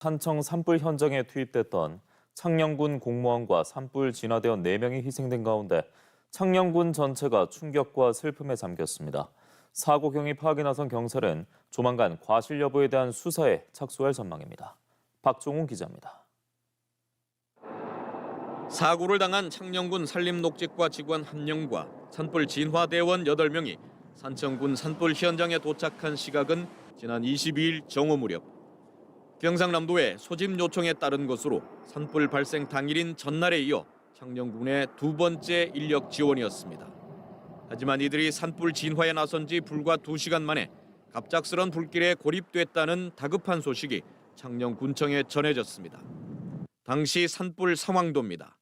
산청 산불 현장에 투입됐던 창녕군 공무원과 산불 진화대원 4명이 희생된 가운데 창녕군 전체가 충격과 슬픔에 잠겼습니다. 사고 경위 파악에 나선 경찰은 조만간 과실 여부에 대한 수사에 착수할 전망입니다. 박종훈 기자입니다. 사고를 당한 창녕군 산림녹지과 직원 1명과 산불 진화대원 8명이 산청군 산불 현장에 도착한 시각은 지난 22일 정오 무렵. 경상남도의 소집 요청에 따른 것으로 산불 발생 당일인 전날에 이어 창녕군의 두 번째 인력 지원이었습니다. 하지만 이들이 산불 진화에 나선 지 불과 2시간 만에 갑작스런 불길에 고립됐다는 다급한 소식이 창녕군청에 전해졌습니다. 당시 산불 상황도입니다.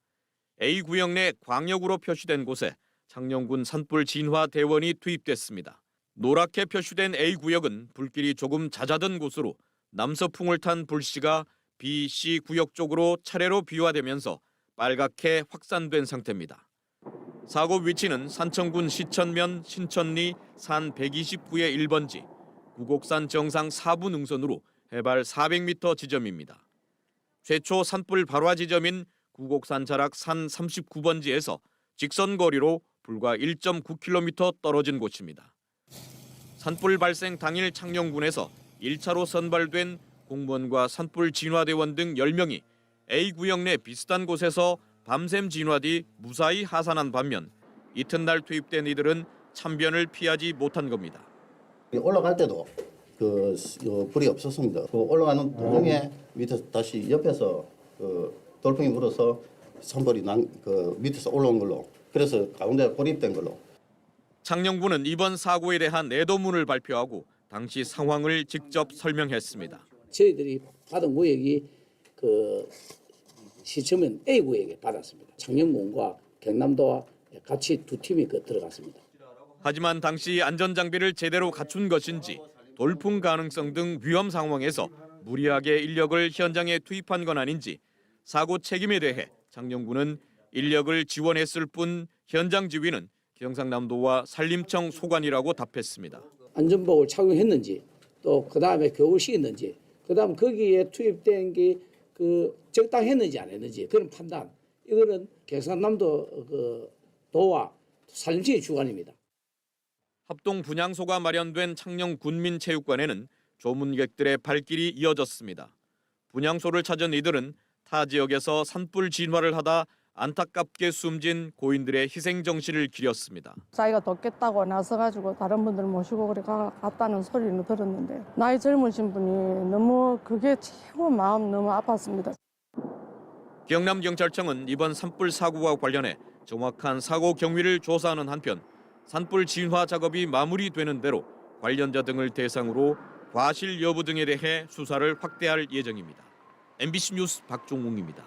A구역 내 광역으로 표시된 곳에 창녕군 산불 진화 대원이 투입됐습니다. 노랗게 표시된 A구역은 불길이 조금 잦아든 곳으로 남서풍을 탄 불씨가 B, C 구역 쪽으로 차례로 비화되면서 빨갛게 확산된 상태입니다. 사고 위치는 산청군 시천면 신천리 산 129의 1번지, 구곡산 정상 4부 능선으로 해발 400m 지점입니다. 최초 산불 발화 지점인 구곡산 자락 산 39번지에서 직선 거리로 불과 1.9km 떨어진 곳입니다. 산불 발생 당일 창녕군에서 1차로 선발된 공무원과 산불 진화대원 등 10명이 A구역 내 비슷한 곳에서 밤샘 진화 뒤 무사히 하산한 반면 이튿날 투입된 이들은 참변을 피하지 못한 겁니다. 올라갈 때도 불이 없었습니다. 올라가는 도중에 밑에서 다시 옆에서 돌풍이 불어서 산불이 밑에서 올라온 걸로, 그래서 가운데 고립된 걸로. 창녕군은 이번 사고에 대한 내도문을 발표하고 당시 상황을 직접 설명했습니다. 저희들이 받은 구역이 시청면 A구역에 받았습니다. 창녕군과 경남도와 같이 두 팀이 들어갔습니다. 하지만 당시 안전장비를 제대로 갖춘 것인지 돌풍 가능성 등 위험 상황에서 무리하게 인력을 현장에 투입한 건 아닌지 사고 책임에 대해 창녕군은 인력을 지원했을 뿐 현장 지휘는 경상남도와 산림청 소관이라고 답했습니다. 안전복을 착용했는지, 또 그다음에 교육을 시켰는지, 그다음 거기에 투입된 게 적당했는지 안 했는지 그런 판단, 이거는 경상남도 도와 산림청의 주관입니다. 합동 분향소가 마련된 창녕 군민체육관에는 조문객들의 발길이 이어졌습니다. 분향소를 찾은 이들은 타 지역에서 산불 진화를 하다 안타깝게 숨진 고인들의 희생 정신을 기렸습니다. 자기가 돕겠다고 나서가지고 다른 분들 모시고 그래 갔다는 소리는 들었는데 나이 젊으신 분이 너무 그게 최고 마음 너무 아팠습니다. 경남경찰청은 이번 산불 사고와 관련해 정확한 사고 경위를 조사하는 한편 산불 진화 작업이 마무리되는 대로 관련자 등을 대상으로 과실 여부 등에 대해 수사를 확대할 예정입니다. MBC 뉴스 박종웅입니다.